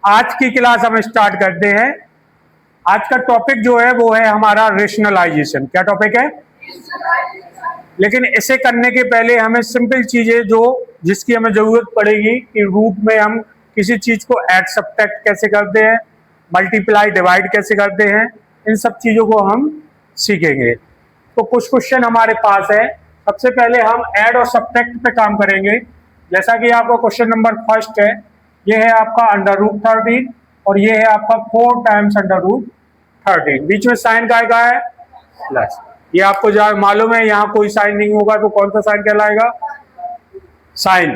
आज की क्लास हम स्टार्ट करते हैं। आज का टॉपिक जो है वो है हमारा रेशनलाइजेशन। क्या टॉपिक है? लेकिन इसे करने के पहले हमें सिंपल चीजें जो जिसकी हमें जरूरत पड़ेगी कि रूट में हम किसी चीज को ऐड सब्ट्रैक्ट कैसे करते हैं, मल्टीप्लाई डिवाइड कैसे करते हैं, इन सब चीजों को हम सीखेंगे। तो कुछ क्वेश्चन हमारे पास है। सबसे पहले हम ऐड और सब्ट्रैक्ट पे काम करेंगे। जैसा कि आपका क्वेश्चन नंबर फर्स्ट है, ये है आपका अंडर रूट 13 और ये है आपका 4 टाइम्स अंडर रूट 13। बीच में साइन का है प्लस। ये आपको मालूम है, यहाँ कोई साइन नहीं होगा तो कौन सा साइन कहलाएगा? Sign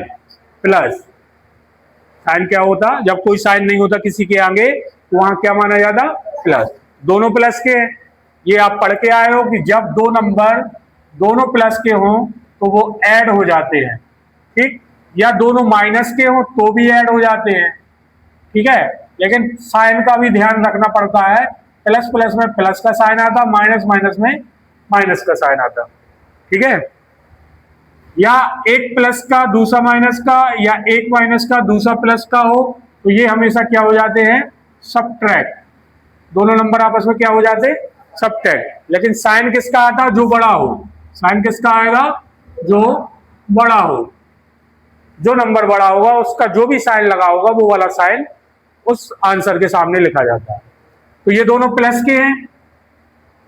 plus. साइन क्या होता? जब कोई साइन नहीं होता किसी के आगे तो वहां क्या माना जाता? प्लस। दोनों प्लस के हैं। ये आप पढ़ के आए हो कि जब दो नंबर दोनों प्लस के हों तो वो ऐड हो जाते हैं, ठीक? या दोनों माइनस के हों तो भी ऐड हो जाते हैं, ठीक है? लेकिन साइन का भी ध्यान रखना पड़ता है। प्लस प्लस में प्लस का साइन आता, माइनस माइनस में माइनस का साइन आता, ठीक है? या एक प्लस का दूसरा माइनस का या एक माइनस का दूसरा प्लस का हो तो ये हमेशा क्या हो जाते हैं? सब्ट्रैक्ट। दोनों नंबर आपस में क्या हो जाते हैं? सब्ट्रैक्ट। लेकिन साइन किसका आता? जो बड़ा हो। साइन किसका आएगा? जो बड़ा हो। जो नंबर बड़ा होगा उसका जो भी साइन लगा होगा वो वाला साइन उस आंसर के सामने लिखा जाता है। तो ये दोनों प्लस के हैं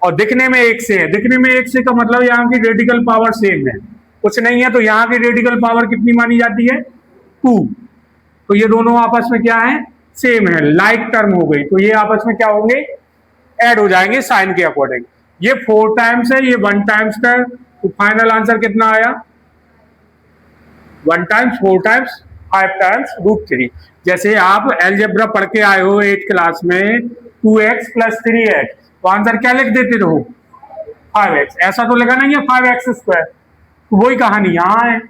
और दिखने में एक से है। दिखने में एक से का मतलब यहाँ की रेडिकल पावर सेम है, कुछ नहीं है। तो यहाँ की रेडिकल पावर कितनी मानी जाती है? 2। तो ये दोनों आपस में क्या है? सेम है, लाइक टर्म हो गई। तो ये आपस में क्या होंगे? ऐड हो जाएंगे साइन के अकॉर्डिंग। ये 4 टाइम्स है, ये 1 टाइम्स का है। तो फाइनल आंसर कितना आया? 1 टाइम्स 4 टाइम्स 5 टाइम्स रूट 3। जैसे आप अलजेब्रा पढ़ के आए हो 8th क्लास में, 2x + 3x, तो आंसर क्या लिख देते रहो? 5x। ऐसा तो लिखा नहीं है 5x²। तो वही कहानी यहाँ है।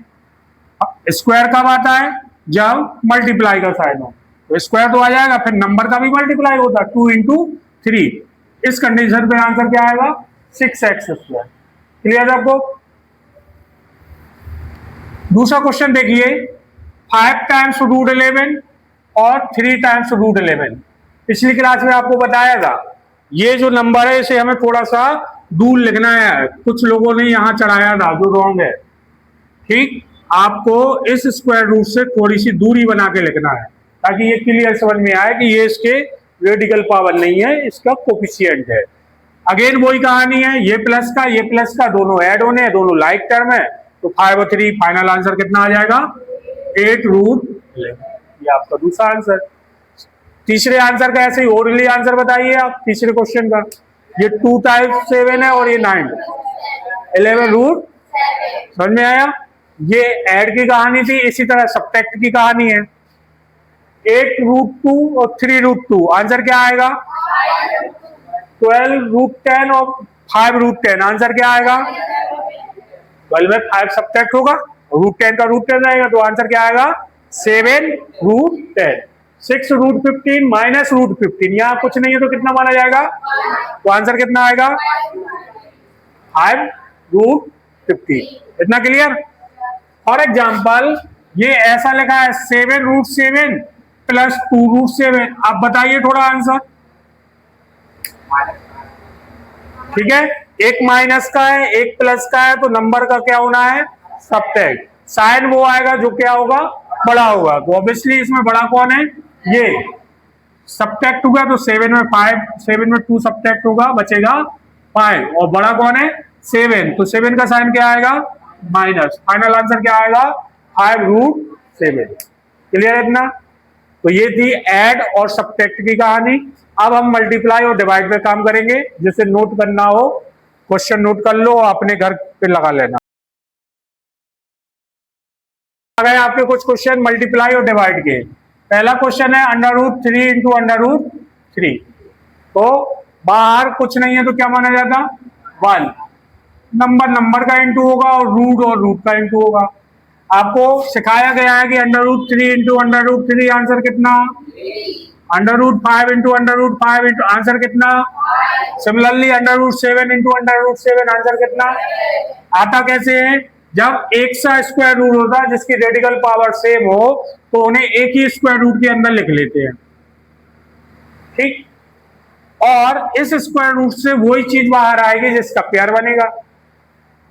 स्क्वायर कब आता है? जब मल्टीप्लाई का साइन हो। तो स्क्वायर तो आ जाएगा, फिर नंबर का भी मल्टीप्लाई होता है, 2 × 3। इस कंडीशन पे आंसर क्या आएगा? 6x²। क्लियर है आपको? दूसरा क्वेश्चन देखिए, 5 टाइम्स रूट 11 और 3 टाइम्स रूट 11। पिछली क्लास में आपको बताया था ये जो नंबर है इसे हमें थोड़ा सा दूर लिखना है। कुछ लोगों ने यहां चढ़ाया था जो रॉन्ग है, ठीक? आपको इस स्क्वायर रूट से थोड़ी सी दूरी बना के लिखना है ताकि ये क्लियर समझ में आए कि ये इसके रेडिकल पावर नहीं है, इसका कोफिशिएंट है। अगेन वही कहानी है, ये प्लस का ये प्लस का दोनों ऐड होने हैं, दोनों लाइक टर्म है। तो 5 और 3 फाइनल आंसर कितना आ जाएगा? 8√11। ये आपका दूसरा आंसर। तीसरे आंसर का ऐसे ही ओरली आंसर बताइए आप तीसरे क्वेश्चन का। ये 2 टाइम्स 7 है और ये 9, 11√। समझ में आया? ये ऐड की कहानी थी। इसी तरह सब्ट्रैक्ट की कहानी है। 8√2 और 3√2, आंसर क्या आएगा? 12√10 और 5√10, आंसर क्या आएगा? 12 में 5 सब्ट्रैक्ट होगा, √10 का √10 आएगा, तो आंसर क्या आएगा? 7√10। 6√15 माइनस √15, यहाँ कुछ नहीं है तो कितना माना जाएगा? तो आंसर कितना आएगा? 5√15। इतना क्लियर? फॉर एग्जाम्पल ये ऐसा लिखा है 7√7 + 2√7। आप बताइए थोड़ा आंसर, ठीक है? एक माइनस का है एक प्लस का है, तो नंबर का क्या होना है? सब्ट्रैक्ट। साइन वो आएगा जो क्या होगा? बड़ा होगा। तो ऑब्वियसली इसमें बड़ा कौन है? ये। सब्ट्रैक्ट होगा तो 7 में 5, 7 में 2 सब्ट्रैक्ट होगा, बचेगा 5। और बड़ा कौन है? 7। तो 7 का साइन क्या आएगा? माइनस। फाइनल आंसर क्या आएगा? 5√7। क्लियर है इतना? तो ये थी ऐड और सब्ट्रैक्ट की कहानी। अब हम मल्टीप्लाई और डिवाइड पे काम करेंगे। जिसे नोट करना हो क्वेश्चन नोट कर लो, अपने घर पे लगा लेना। आ गए आपके कुछ क्वेश्चन मल्टीप्लाई और डिवाइड के। पहला क्वेश्चन है √3 × √3। तो बाहर कुछ नहीं है तो क्या माना जाता? 1। नंबर का इंटू होगा और रूट का इंटू होगा। आपको सिखाया गया है कि √3 × √3 आंसर कितना? √5 × √5 आंसर कितना? सिमिलरली √7 × √7 आंसर कितना? आता कैसे है? जब एक सा स्क्वायर रूट होता है जिसकी रेडिकल पावर सेम हो तो उन्हें एक ही स्क्वायर रूट के अंदर लिख लेते हैं। ठीक, और इस स्क्वायर रूट से वही चीज बाहर आएगी जिसका पेयर बनेगा।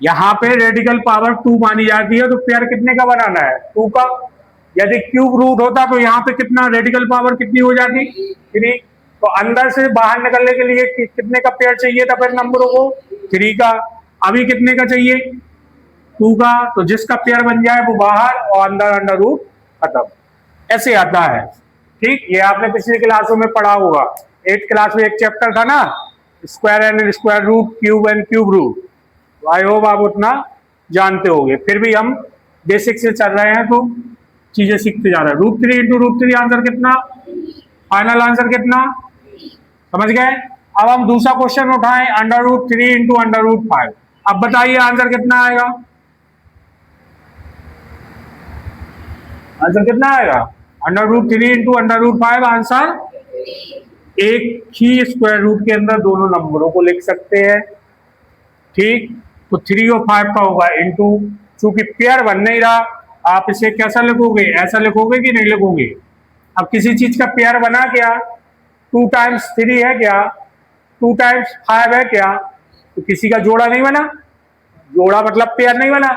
यहां पे रेडिकल पावर 2 मानी जाती है, तो पेयर कितने का बनाना है? 2 का। यदि क्यूब रूट होता तो यहाँ पे कितना रेडिकल पावर कितनी हो जाती? 3। तो अंदर से बाहर निकलने के लिए कितने का पेयर चाहिए था फिर नंबरों को? 3 का। अभी कितने का चाहिए? 2 का। तो जिसका पेयर बन जाए वो बाहर और अंदर अंडर रूट खत्म। ऐसे आता है। ठीक, ये आपने पिछली क्लासों में पढ़ा होगा। 8th क्लास में एक चैप्टर था ना, square and square root, cube and cube root. I hope आप उतना जानते होंगे। फिर भी हम बेसिक से चल रहे हैं तो चीजें सीखते जा रहे हैं। √3 इंटू √3 आंसर कितना? फाइनल आंसर कितना? समझ गए? अब हम दूसरा क्वेश्चन उठाएं, √3 इंटू √5। अब बताइए आंसर कितना आएगा? आंसर कितना आएगा? √3 इंटू √5 आंसर एक ही स्क्वायर रूट के अंदर दोनों नंबरों को लिख सकते हैं। ठीक, तो 3 और 5 का होगा इंटू, चूंकि पेयर बन नहीं रहा, आप इसे कैसा लिखोगे? ऐसा लिखोगे कि नहीं लिखोगे? अब किसी चीज का पेयर बना क्या? 2 टाइम्स 3 है क्या? 2 टाइम्स 5 है क्या? तो किसी का जोड़ा नहीं बना। जोड़ा मतलब पेयर नहीं बना।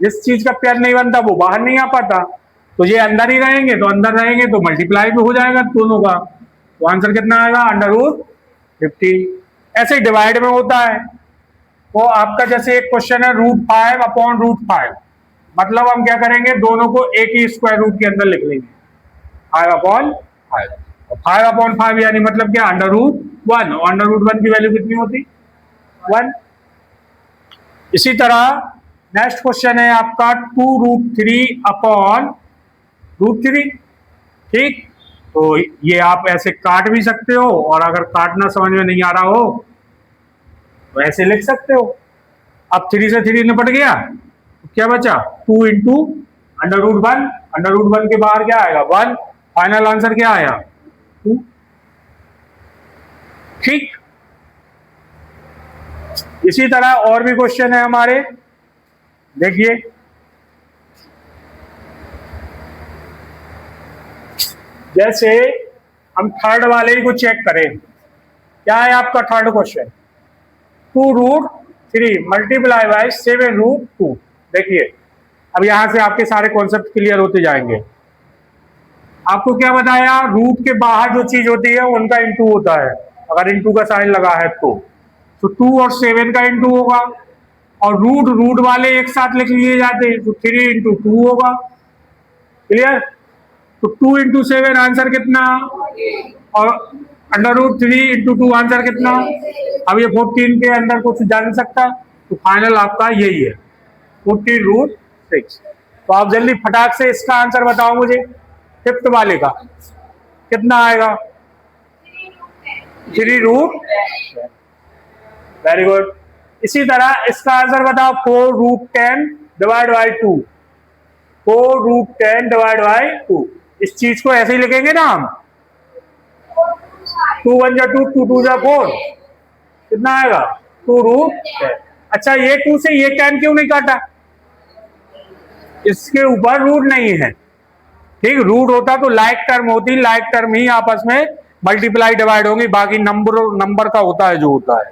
जिस चीज का पेयर नहीं बनता वो बाहर नहीं आ पाता। तो ये अंदर ही रहेंगे, तो अंदर रहेंगे तो मल्टीप्लाई भी हो जाएगा दोनों का। तो आंसर कितना आएगा? √50। ऐसे ही डिवाइड में होता है। तो आपका जैसे एक क्वेश्चन है √5 अपॉन √5, मतलब हम क्या करेंगे? दोनों को एक ही स्क्वायर रूट के अंदर लिख लेंगे, 5 अपॉन 5। 5 अपॉन 5 यानी मतलब क्या? √1। और √1 की वैल्यू कितनी होती? 1। इसी तरह नेक्स्ट क्वेश्चन है आपका 2√3 अपॉन √3। ठीक, तो ये आप ऐसे काट भी सकते हो, और अगर काटना समझ में नहीं आ रहा हो तो ऐसे लिख सकते हो। अब 3 से 3 निपट गया, तो क्या बचा? 2 इंटू √1। √1 के बाहर क्या आएगा? 1। फाइनल आंसर क्या आया? 2। ठीक, इसी तरह और भी क्वेश्चन है हमारे, देखिए। जैसे हम थर्ड वाले ही को चेक करें, क्या है आपका थर्ड क्वेश्चन? 2√3 multiply by 7√2। देखिए, अब यहां से आपके सारे कॉन्सेप्ट क्लियर होते जाएंगे। आपको क्या बताया? रूट के बाहर जो चीज होती है उनका इंटू होता है, अगर इंटू का साइन लगा है तो 2 और 7 का इंटू होगा, और रूट वाले एक साथ लिख लिए जाते हैं, तो 3 इंटू 2 होगा। क्लियर? तो 2 इंटू 7 आंसर कितना? और √3 इंटू 2 आंसर कितना? अब ये 14 के अंदर कुछ जान सकता, तो फाइनल आपका यही है, 14√6। तो आप जल्दी फटाक से इसका आंसर बताओ मुझे, 5th वाले का कितना आएगा? 3√10। Very good. इसी तरह इसका आंसर बताओ, 4√10 डिवाइड बाई 2। 4√10 divide by 2। इस चीज को ऐसे ही लिखेंगे ना हम, 2 1 जा 2, 2 2 जा 4, कितना आएगा? 2√10। अच्छा, ये 2 से ये 10 क्यों नहीं काटा? इसके ऊपर रूट नहीं है। ठीक, रूट होता तो लाइक टर्म होती, लाइक टर्म ही आपस में मल्टीप्लाई डिवाइड होंगी, बाकी नंबर का होता है जो होता है।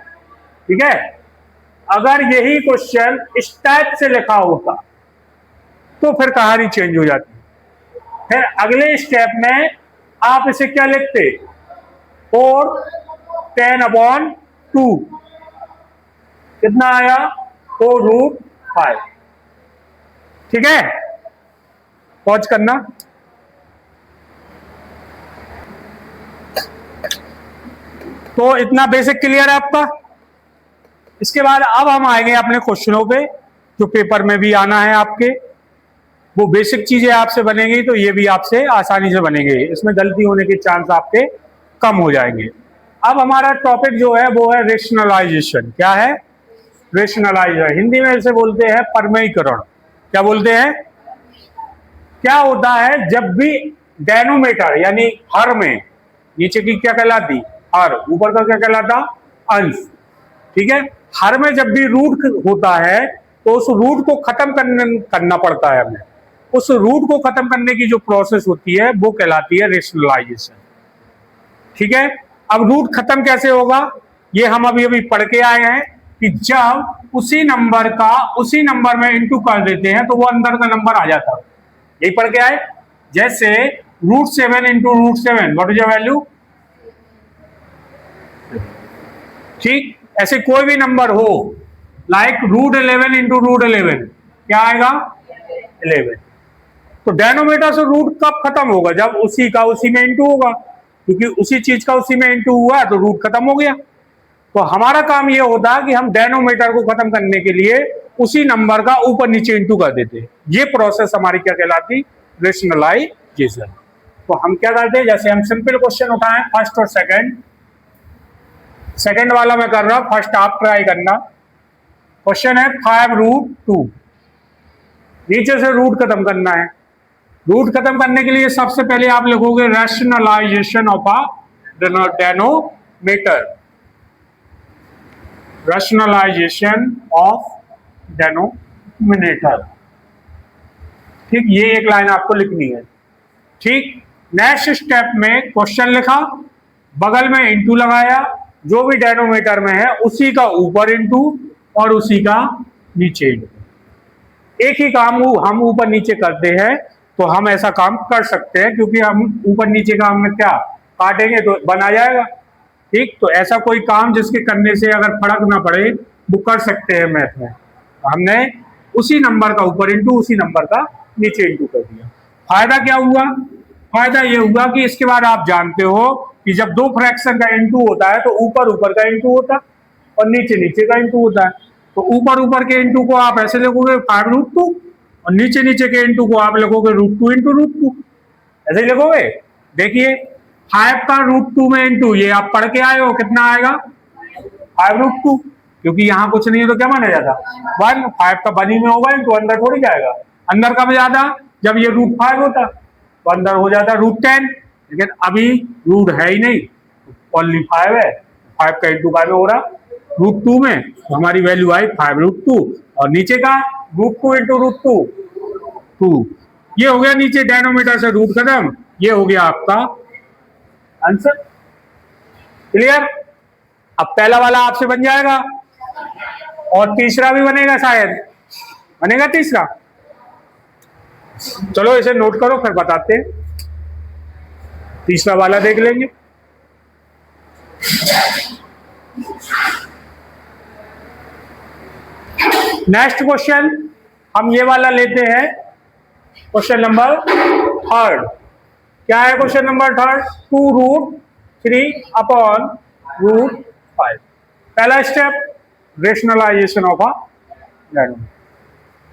ठीक है, अगर यही क्वेश्चन इस टाइप से लिखा होता तो फिर कहानी चेंज हो जाती। फिर अगले स्टेप में आप इसे क्या लिखते? 4/10/2 कितना आया? 4√5। ठीक है, पॉज करना। तो इतना बेसिक क्लियर है आपका। इसके बाद अब हम आएंगे अपने क्वेश्चनों पे, जो पेपर में भी आना है आपके। वो बेसिक चीजें आपसे बनेंगी तो ये भी आपसे आसानी से बनेंगे, इसमें गलती होने के चांस आपके कम हो जाएंगे। अब हमारा टॉपिक जो है वो है रेशनलाइजेशन। क्या है? रेशनलाइजेशन, हिंदी में इसे बोलते हैं परमेयीकरण। क्या बोलते हैं? क्या होता है? जब भी डेनोमीटर यानी हर में, नीचे की क्या कहलाती? हर, ऊपर का क्या कहलाता? अंश। ठीक है, हर में जब भी रूट होता है तो उस रूट को खत्म करना पड़ता है हमें। उस रूट को खत्म करने की जो प्रोसेस होती है वो कहलाती है रेशनलाइजेशन। ठीक है, अब रूट खत्म कैसे होगा, ये हम अभी अभी पढ़ के आए हैं कि जब उसी नंबर में इंटू कर देते हैं तो वो अंदर का नंबर आ जाता है, यही पढ़ के आए। जैसे √7 into √7 what is the value, ठीक। ऐसे कोई भी नंबर हो, लाइक √11 इंटू √11 क्या आएगा 11। तो डेनोमीटर से रूट कब खत्म होगा, जब उसी का उसी में इंटू होगा, क्योंकि उसी चीज का उसी में इंटू हुआ तो रूट खत्म हो गया। तो हमारा काम ये होता है कि हम डेनोमीटर को खत्म करने के लिए उसी नंबर का ऊपर नीचे इंटू कर देते हैं। ये प्रोसेस हमारी क्या कहलाती, रेशनलाइजेशन। तो हम क्या करते हैं, जैसे हम सिंपल क्वेश्चन उठाएं फर्स्ट और सेकंड वाला मैं कर रहा हूं, फर्स्ट आप ट्राई करना। क्वेश्चन है 5√2, नीचे से रूट खत्म करना है। रूट खत्म करने के लिए सबसे पहले आप लिखोगे rationalization of a denominator, rationalization of denominator, ठीक। ये एक लाइन आपको लिखनी है, ठीक। नेक्स्ट स्टेप में क्वेश्चन लिखा, बगल में इंटू लगाया, जो भी डेनोमीटर में है उसी का ऊपर इंटू और उसी का नीचे इंटू। एक ही काम हम ऊपर नीचे करते हैं, तो हम ऐसा काम कर सकते हैं, क्योंकि हम ऊपर नीचे का हमने क्या काटेंगे तो बना जाएगा, ठीक। तो ऐसा कोई काम जिसके करने से अगर फर्क ना पड़े वो कर सकते हैं मैथ में। हमने उसी नंबर का ऊपर इंटू उसी नंबर का नीचे इंटू कर दिया। फायदा क्या हुआ, फायदा ये हुआ कि इसके बाद आप जानते हो कि जब दो फ्रैक्शन का इंटू होता है तो ऊपर ऊपर का इंटू होता है और नीचे नीचे का इंटू होता है। तो ऊपर ऊपर के इंटू को आप ऐसे लिखोगे 5√2 और नीचे नीचे के इंटू को आप लिखोगे √2 इंटू √2, ऐसे ही लिखोगे। देखिए 5 का √2 में इंटू, ये आप पढ़ के आए हो, कितना आएगा 5√2, क्योंकि यहाँ कुछ नहीं है तो क्या माना जाता 1। 5 का बनी में होगा इंटू अंदर थोड़ी जाएगा, अंदर कब जाता जब ये √5 होता तो अंदर हो जाता √10, लेकिन अभी रूट है ही नहीं, ओनली 5 है। 5 का इंटू 5 हो रहा √2 में, तो हमारी वैल्यू आई 5√2 और नीचे का √2 इंटू √2 2। ये हो गया नीचे डेनोमीटर से रूट खत्म, ये हो गया आपका आंसर। क्लियर। अब पहला वाला आपसे बन जाएगा और तीसरा भी बनेगा, शायद बनेगा तीसरा। चलो इसे नोट करो फिर बताते हैं, तीसरा वाला देख लेंगे। नेक्स्ट क्वेश्चन हम ये वाला लेते हैं, क्वेश्चन नंबर 3। क्या है क्वेश्चन नंबर 3, 2√3 अपॉन √5। पहला step rationalization of a denominator,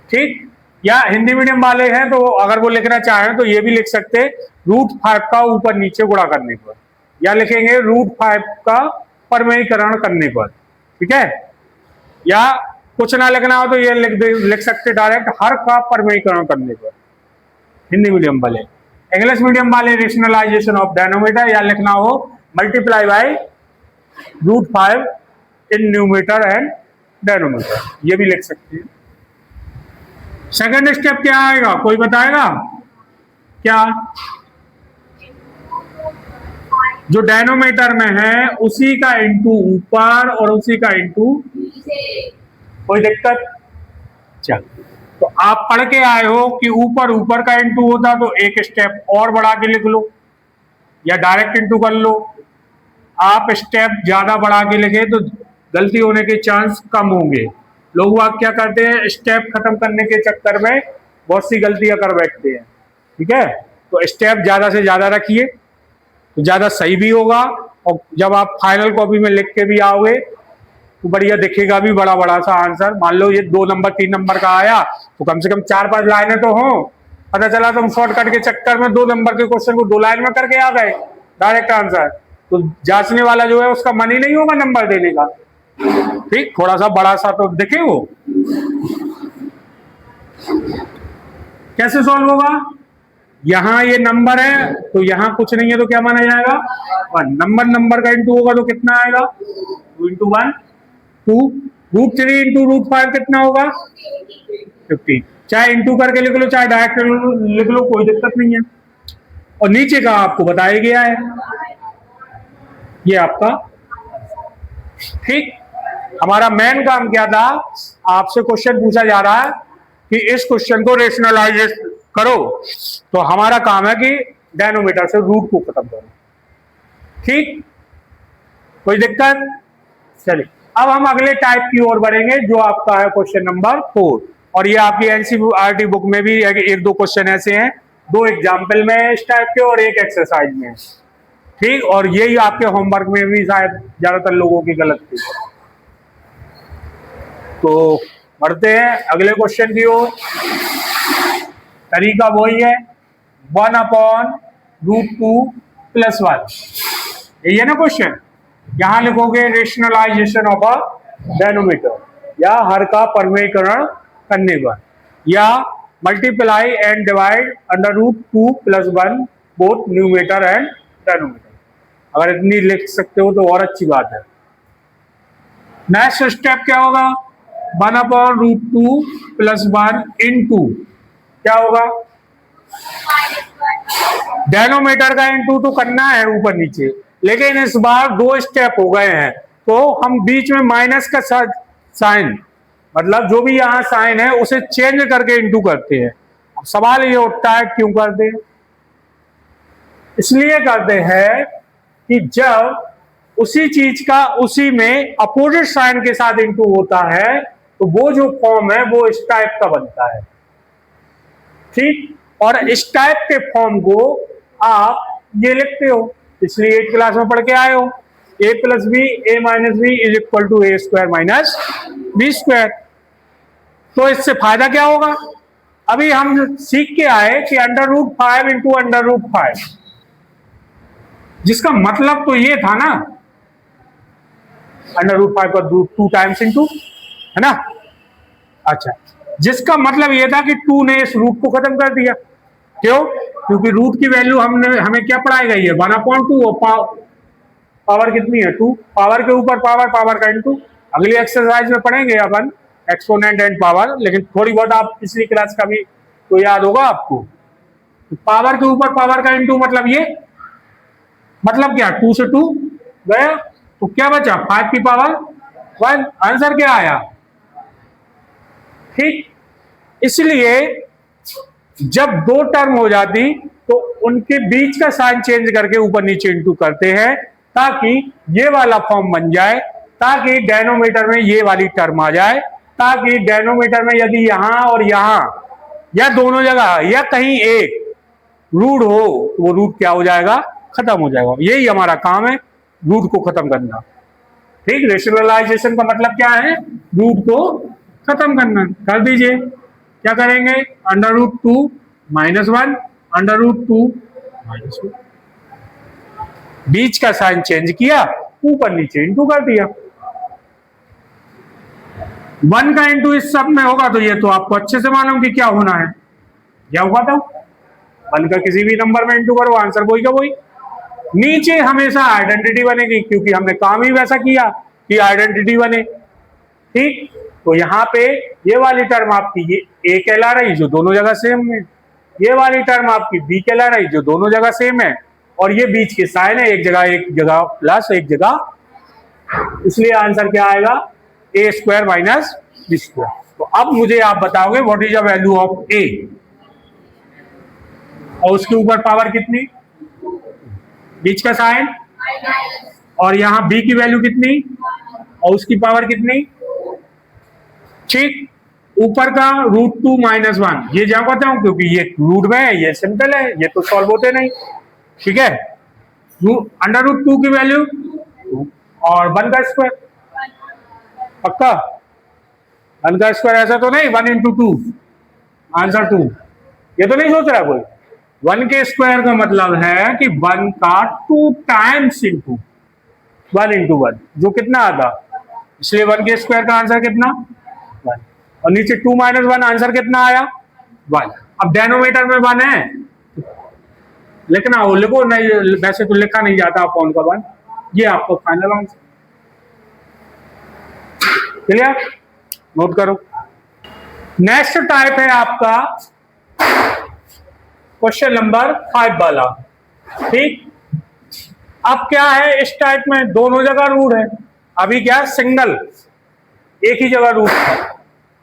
ठीक। या हिंदी मीडियम वाले हैं तो अगर वो लिखना चाहें तो ये भी लिख सकते हैं √5 का ऊपर नीचे गुणा करने पर, या लिखेंगे √5 का परमेयीकरण करने पर, ठीक है। या कुछ ना लिखना हो तो ये लिख सकते डायरेक्ट हर का परमेयीकरण करने पर, हिंदी मीडियम वाले। इंग्लिश मीडियम वाले रेशनलाइजेशन ऑफ डेनोमीटर, या लिखना हो multiply by √5 in न्यूमीटर and denominator, ये भी लिख सकते हैं। सेकंड स्टेप क्या आएगा, कोई बताएगा क्या? जो डेनोमीटर में है उसी का इंटू ऊपर और उसी का इंटू, कोई दिक्कत? चल, तो आप पढ़ के आए हो कि ऊपर ऊपर का इंटू होता तो एक स्टेप और बढ़ा के लिख लो या डायरेक्ट इंटू कर लो। आप स्टेप ज्यादा बढ़ा के लिखे तो गलती होने के चांस कम होंगे। लोग वाक क्या करते हैं, स्टेप खत्म करने के चक्कर में बहुत सी गलतियां कर बैठते हैं, ठीक है। तो स्टेप ज्यादा से ज्यादा रखिए तो ज्यादा सही भी होगा, और जब आप फाइनल कॉपी में लिख के भी आओगे तो बढ़िया दिखेगा भी बड़ा बड़ा सा आंसर। मान लो ये 2 नंबर 3 नंबर का आया तो कम से कम 4-5 लाइनें तो हो। पता चला तुम शॉर्टकट के चक्कर में 2 नंबर के क्वेश्चन को 2 लाइन में करके आ गए डायरेक्ट आंसर, तो जांचने वाला जो है उसका मन ही नहीं होगा नंबर देने का, ठीक। थोड़ा सा बड़ा सा तो दिखे वो। कैसे सॉल्व होगा? यहां ये नंबर है तो यहां कुछ नहीं है तो क्या माना जाएगा 1। नंबर का इंटू होगा तो कितना आएगा 2 इंटू 1 2। √3 इंटू √5 कितना होगा 50। चाहे इंटू करके लिख लो चाहे डायरेक्ट लिख लो, कोई दिक्कत नहीं है। और नीचे का आपको बताया गया है, ये आपका, ठीक। हमारा मेन काम क्या था, आपसे क्वेश्चन पूछा जा रहा है कि इस क्वेश्चन को रेशनलाइज करो, तो हमारा काम है कि डेनोमीटर से रूट को खत्म करो, ठीक। कोई दिक्कत? चलिए अब हम अगले टाइप की ओर बढ़ेंगे जो आपका है क्वेश्चन नंबर 4, और ये आपकी एनसीईआरटी बुक में भी एक दो क्वेश्चन ऐसे हैं, 2 एग्जाम्पल में इस टाइप के और 1 एक्सरसाइज में, ठीक। और यही आपके होमवर्क में भी शायद ज्यादातर लोगों की गलत थी। तो बढ़ते हैं अगले क्वेश्चन की ओर। तरीका वही है, 1/√2 + 1, यही है ना क्वेश्चन। यहां लिखोगे रेशनलाइजेशन ऑफ अ डेनोमीटर, या हर का परमेयीकरण करने पर, या multiply and divide √2 + 1 both numerator and denominator. अगर इतनी लिख सकते हो तो और अच्छी बात है। नेक्स्ट स्टेप क्या होगा, 1/√2 + 1 इंटू क्या होगा, डेनोमीटर का इंटू तो करना है ऊपर नीचे, लेकिन इस बार 2 स्टेप हो गए हैं, तो हम बीच में माइनस का साइन, मतलब जो भी यहां साइन है उसे चेंज करके इंटू करते हैं। अब सवाल ये उठता है क्यों करते हैं? इसलिए करते हैं कि जब उसी चीज का उसी में अपोजिट साइन के साथ इंटू होता है तो वो जो फॉर्म है वो इस टाइप का बनता है, ठीक। और इस टाइप के फॉर्म को आप ये लिखते हो, इसलिए 8th क्लास में पढ़ के आए हो, a + b a - b = a² - b²। तो इससे फायदा क्या होगा, अभी हम सीख के आए कि √5 × √5, जिसका मतलब तो ये था ना, √5 का 2 टाइम्स इंटू, है ना। अच्छा, जिसका मतलब ये था कि 2 ने इस रूट को खत्म कर दिया। क्यों? क्योंकि रूट की वैल्यू हमें क्या पढ़ाई गई है, 1/2, और पावर कितनी है 2, पावर के ऊपर पावर, पावर का इंटू। अगली एक्सरसाइज में पढ़ेंगे अपन एक्सपोनेंट एंड पावर, लेकिन थोड़ी बहुत आप पिछली क्लास का भी तो याद होगा आपको। तो पावर के ऊपर पावर का इंटू मतलब ये, मतलब क्या, 2 से 2 गया तो क्या बचा, 5 की पावर 1। आंसर क्या आया, ठीक। इसलिए जब 2 टर्म हो जाती तो उनके बीच का साइन चेंज करके ऊपर नीचे इंटू करते हैं, ताकि ये वाला फॉर्म बन जाए, ताकि डेनोमीटर में ये वाली टर्म आ जाए, ताकि डेनोमीटर में यदि यहां और यहां या दोनों जगह या कहीं एक रूट हो तो वो रूट क्या हो जाएगा, खत्म हो जाएगा। यही हमारा काम है, रूट को खत्म करना, ठीक। रेशनलाइजेशन का मतलब क्या है, रूट को खत्म करना। कर दीजिए, क्या करेंगे, √2 - 1 √2 - 1, बीच का साइन चेंज किया, ऊपर नीचे इंटू कर दिया। 1 का इंटू इस सब में होगा तो ये तो आपको अच्छे से मालूम कि क्या होना है, क्या हुआ था, 1 का किसी भी नंबर में इंटू करो, आंसर वही का वही। नीचे हमेशा आइडेंटिटी बनेगी, क्योंकि हमने काम ही वैसा किया कि आइडेंटिटी बने, ठीक। तो यहाँ पे ये वाली टर्म आपकी ये ए कहला रही जो दोनों जगह सेम है, ये वाली टर्म आपकी बी कहला रही जो दोनों जगह सेम है, और ये बीच के साइन है, एक जगह प्लस एक जगह, इसलिए आंसर क्या आएगा, a² - b²। तो अब मुझे आप बताओगे what is the value of a, और उसके ऊपर पावर कितनी, बीच का साइन, और यहां b की वैल्यू कितनी और उसकी पावर कितनी, ठीक। ऊपर का √2 - 1 ये जानता हूं क्योंकि ये रूट में है, ये सिंपल है, ये तो सॉल्व होते नहीं, ठीक है। √2 की वैल्यू 2 और 1 का स्क्वायर, पक्का 1 का स्क्वायर, ऐसा तो नहीं 1 × 2 आंसर 2, ये तो नहीं सोच रहा कोई। 1 के स्क्वायर का मतलब है कि 1 का 2 टाइम्स इंटू 1 × 1, जो कितना आता, इसलिए 1 के स्क्वायर का आंसर कितना 1, और नीचे 2 - 1 आंसर कितना आया 1। अब डेनोमीटर में 1 है, लिखना हो लिखो, नहीं वैसे तो लिखा नहीं जाता अपॉन का 1, ये आपको फाइनल आंसर, क्लियर, नोट करो। नेक्स्ट टाइप है आपका क्वेश्चन नंबर 5 वाला, ठीक। अब क्या है, इस टाइप में दोनों जगह रूट है, अभी क्या है सिंगल एक ही जगह रूट है,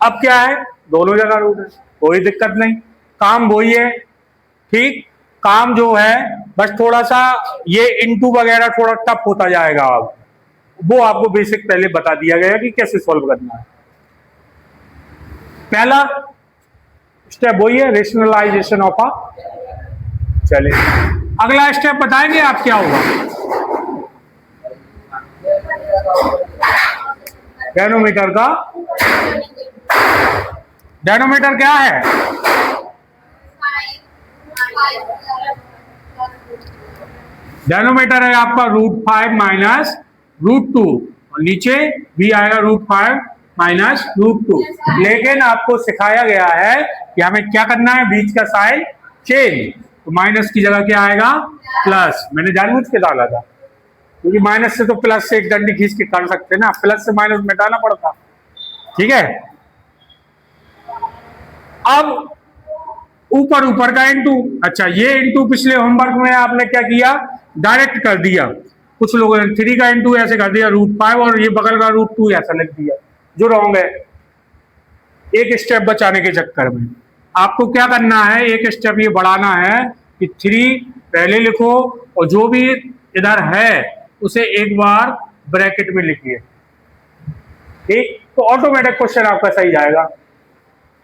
अब क्या है दोनों जगह रूट है, कोई दिक्कत नहीं, काम वही है। ठीक, काम जो है बस थोड़ा सा ये इनटू वगैरह थोड़ा टफ होता जाएगा, अब वो आपको बेसिक पहले बता दिया गया कि कैसे सॉल्व करना है। पहला स्टेप वही है, रेशनलाइजेशन ऑफ अ। चलिए अगला स्टेप बताएंगे आप क्या होगा। डेनोमीटर का, डेनोमीटर क्या है, डेनोमीटर है आपका √5 माइनस √2 और नीचे भी आएगा √5 माइनस √2। लेकिन आपको सिखाया गया है कि हमें क्या करना है, बीच का साइन चेंज, तो माइनस की जगह क्या आएगा प्लस। मैंने जानबूझ के डाला था क्योंकि माइनस से तो प्लस से एक डंडी खींच के कर सकते ना, प्लस से माइनस मिटाना पड़ता। ठीक है, अब ऊपर ऊपर का इनटू, अच्छा ये इनटू पिछले होमवर्क में आपने क्या किया, डायरेक्ट कर दिया, कुछ लोगों ने 3 का इनटू ऐसे कर दिया √5 और ये बगल का √2 ऐसा लिख दिया, जो रॉन्ग है। एक स्टेप बचाने के चक्कर में आपको क्या करना है, एक स्टेप ये बढ़ाना है कि 3 पहले लिखो और जो भी इधर है उसे एक बार ब्रैकेट में लिखिए। ठीक, तो ऑटोमेटिक क्वेश्चन आपका सही जाएगा,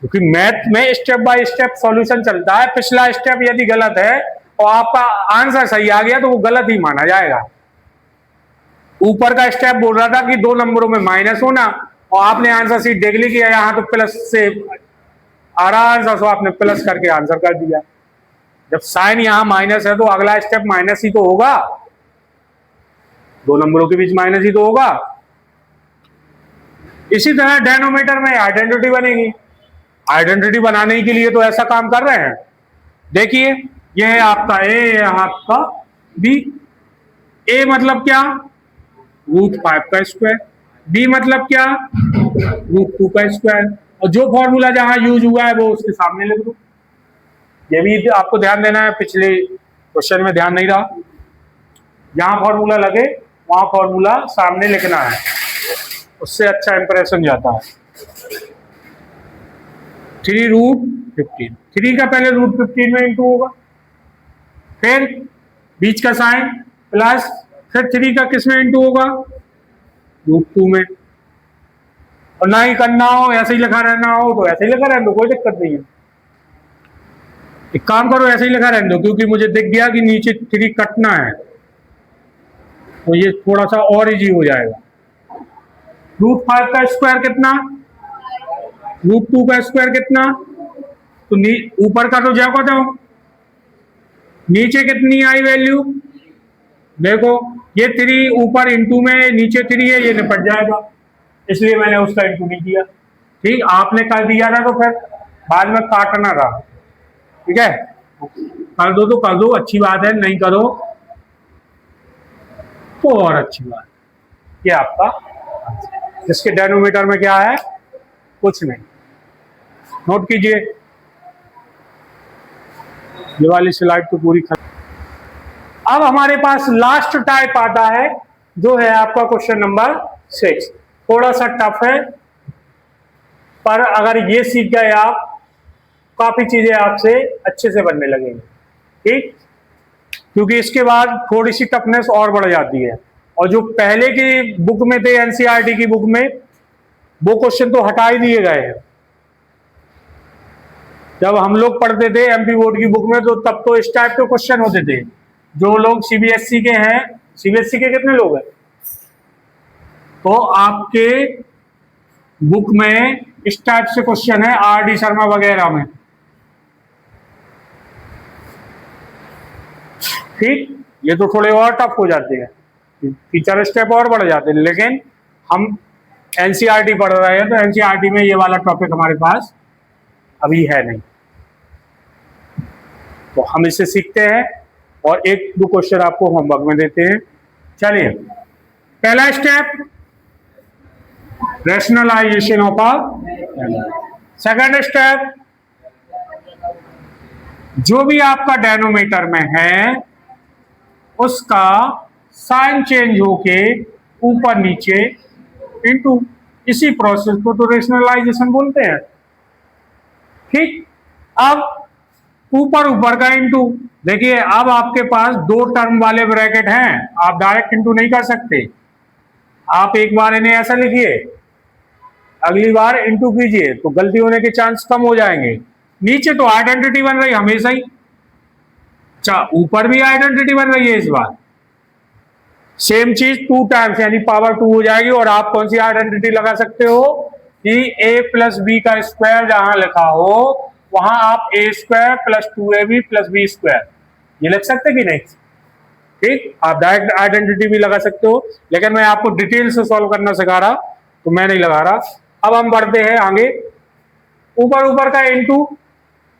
क्योंकि मैथ में स्टेप बाय स्टेप सॉल्यूशन चलता है। पिछला स्टेप यदि गलत है और आपका आंसर सही आ गया तो वो गलत ही माना जाएगा। ऊपर का स्टेप बोल रहा था कि 2 नंबरों में माइनस होना, और आपने आंसर सीट देख ली कि यहाँ तो प्लस से आ रहा आंसर, तो आपने प्लस करके आंसर कर दिया। जब साइन यहाँ माइनस है तो अगला स्टेप माइनस ही तो होगा, 2 नंबरों के बीच माइनस ही तो होगा। इसी तरह डेनोमीटर में आइडेंटिटी बनेगी, आइडेंटिटी बनाने के लिए तो ऐसा काम कर रहे हैं। देखिए ये है आपका ए, ये आपका बी। ए मतलब क्या, √5 का स्क्वायर, बी मतलब क्या, √2 का स्क्वायर, और जो फॉर्मूला जहां यूज हुआ है वो उसके सामने लिख दो। ये भी आपको ध्यान देना है, पिछले क्वेश्चन में ध्यान नहीं रहा, जहां फॉर्मूला लगे वहां फॉर्मूला सामने लिखना है, उससे अच्छा इंप्रेशन जाता है। 3√15, 3 का पहले √15 में इंटू होगा, फिर बीच का साइन प्लस, फिर 3 का किस में इंटू होगा, √2 में। और ना ही करना हो, ऐसे ही लिखा रहना हो तो ऐसे ही लिखा रहने दो, कोई दिक्कत नहीं है। एक काम करो, ऐसे ही लिखा रहने दो, क्योंकि मुझे दिख गया कि नीचे 3 कटना है तो ये थोड़ा सा और इजी हो जाएगा। √5 का स्क्वायर कितना, √2 का स्क्वायर कितना, तो ऊपर का तो जाओ जाओ, नीचे कितनी आई वैल्यू, देखो ये 3 ऊपर इंटू में, नीचे 3 है, ये निपट जाएगा, इसलिए मैंने उसका इंटू नहीं किया। ठीक, आपने कर दिया था तो फिर बाद में काटना था। ठीक है, कर दो तो कर दो, अच्छी बात है, नहीं करो तो और अच्छी बात। ये आपका, जिसके डेनोमीटर में क्या है, कुछ नहीं, नोट कीजिए। ये वाली स्लाइड तो पूरी खत्म। अब हमारे पास लास्ट टाइप आता है जो है आपका क्वेश्चन नंबर 6। थोड़ा सा टफ है, पर अगर ये सीख गए आप, काफी चीजें आपसे अच्छे से बनने लगेंगी। ठीक, क्योंकि इसके बाद थोड़ी सी टफनेस और बढ़ जाती है, और जो पहले की बुक में थे, एनसीईआरटी की बुक में, वो क्वेश्चन तो हटा ही दिए गए हैं। जब हम लोग पढ़ते थे एमपी बोर्ड की बुक में, तो तब तो इस टाइप के क्वेश्चन होते थे। जो लोग सीबीएसई के हैं, सीबीएसई के कितने लोग हैं, तो आपके बुक में इस टाइप से क्वेश्चन है, आर डी शर्मा वगैरह में। ठीक, ये तो थोड़े और टफ हो जाते हैं, टीचर स्टेप और बढ़ जाते हैं, लेकिन हम एनसीईआरटी पढ़ रहे हैं तो एनसीईआरटी में ये वाला टॉपिक हमारे पास अभी है नहीं, तो हम इसे सीखते हैं और 1-2 क्वेश्चन आपको होमवर्क में देते हैं। चलिए, पहला step rationalization of a. Second step, जो भी आपका डेनोमीटर में है उसका साइन चेंज होके ऊपर नीचे इनटू, इसी प्रोसेस को तो रेशनलाइजेशन बोलते हैं। ठीक, अब ऊपर ऊपर का इनटू, देखिए अब आपके पास दो टर्म वाले ब्रैकेट हैं, आप डायरेक्ट इनटू नहीं कर सकते। आप एक बार इन्हें ऐसा लिखिए, अगली बार इनटू कीजिए तो गलती होने के चांस कम हो जाएंगे। नीचे तो आइडेंटिटी बन रही हमेशा ही, अच्छा ऊपर भी आइडेंटिटी बन रही है इस बार। सेम चीज 2 टाइम्स यानी पावर 2 हो जाएगी। और आप कौन सी आइडेंटिटी लगा सकते हो कि a प्लस बी का स्क्वायर जहां लिखा हो वहां आप a square plus 2ab plus B square ये लिख सकते कि नहीं। ठीक, आप डायरेक्ट आइडेंटिटी भी लगा सकते हो, लेकिन मैं आपको डिटेल से सॉल्व करना सिखा रहा तो मैं नहीं लगा रहा। अब हम बढ़ते हैं आगे। ऊपर ऊपर का इनटू,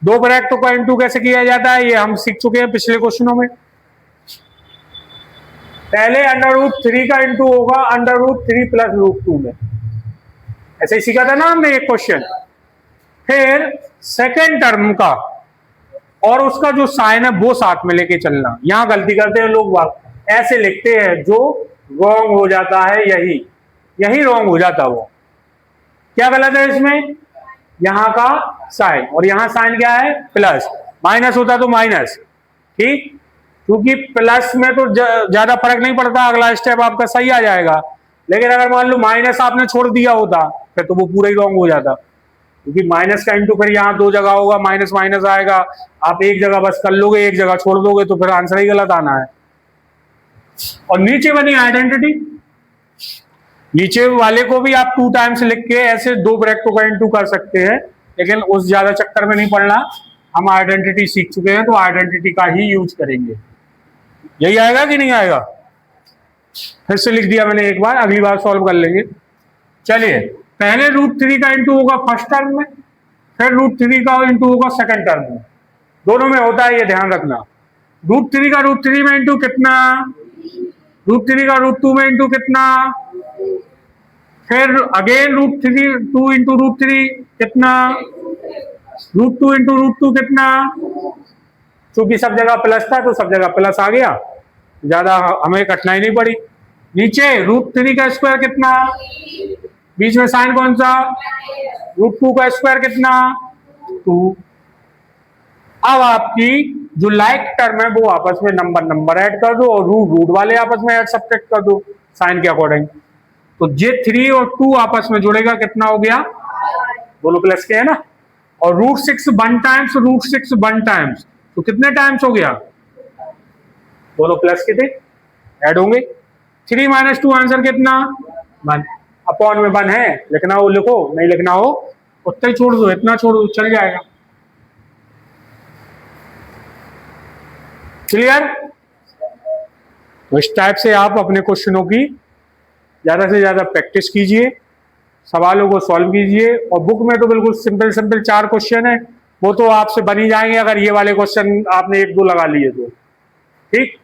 दो ब्रैकेटों का इनटू कैसे किया जाता है ये हम सीख चुके हैं पिछले क्वेश्चनों में। पहले √3 का इनटू होगा √3 प्लस √2 में, ऐसे ही सीखा था ना हमने एक क्वेश्चन। फिर सेकेंड टर्म का और उसका जो साइन है वो साथ में लेके चलना। यहां गलती करते हैं लोग, ऐसे लिखते हैं जो रॉन्ग हो जाता है, यही रॉन्ग हो जाता है। वो क्या गलत है इसमें, यहां का साइन, और यहां साइन क्या है प्लस, माइनस होता तो माइनस। ठीक, क्योंकि प्लस में तो ज्यादा फर्क नहीं पड़ता, अगला स्टेप आपका सही आ जाएगा। लेकिन अगर मान लो माइनस आपने छोड़ दिया होता फिर तो वो पूरा ही रॉन्ग हो जाता, क्योंकि माइनस का इंटू फिर यहाँ दो जगह होगा, माइनस माइनस आएगा। आप एक जगह बस कर लोगे, एक जगह छोड़ दोगे तो फिर आंसर ही गलत आना है। और नीचे बनी आइडेंटिटी, नीचे वाले को भी आप 2 टाइम्स लिख के ऐसे दो ब्रैकेटों का इनटू कर सकते हैं, लेकिन उस ज्यादा चक्कर में नहीं पड़ना। हम आइडेंटिटी सीख चुके हैं तो आइडेंटिटी का ही यूज करेंगे। यही आएगा कि नहीं आएगा, फिर से लिख दिया मैंने एक बार, अगली बार सॉल्व कर लेंगे। चलिए, पहले √3 का इंटू होगा फर्स्ट टर्म में, फिर √3 का इंटू होगा सेकंड टर्म में, दोनों में होता है ये ध्यान रखना। √3 का √3 में इंटू कितना, √3 का √2 में इंटू कितना, फिर अगेन √2 इंटू √3 कितना, √2 इंटू √2 कितना। क्योंकि सब जगह प्लस था तो सब जगह प्लस आ गया, ज्यादा हमें कठिनाई नहीं पड़ी। नीचे √3 का स्क्वायर कितना, बीच में साइन कौन सा, √2 का स्क्वायर कितना 2। अब आपकी जो लाइक टर्म है वो आपस में नंबर ऐड कर दो और रूट वाले आपस में ऐड सब्ट्रैक्ट कर दो साइन के अकॉर्डिंग। तो जे 3 और 2 आपस में जुड़ेगा, कितना हो गया, दोनों प्लस के है ना। और √6 1 टाइम्स, √6 1 टाइम्स, तो कितने टाइम्स हो गया, दोनों प्लस के थे, ऐड होंगे। 3 - 2 आंसर कितना 1, अपॉन में 1 है, लिखना हो लिखो, नहीं लिखना हो उतना ही छोड़ दो, इतना छोड़ दो, चल जाएगा। क्लियर। तो इस टाइप से आप अपने क्वेश्चनों की ज्यादा से ज्यादा प्रैक्टिस कीजिए, सवालों को सॉल्व कीजिए। और बुक में तो बिल्कुल सिंपल 4 क्वेश्चन है, वो तो आपसे बन ही जाएंगे अगर ये वाले क्वेश्चन आपने 1-2 लगा लिए तो। ठीक।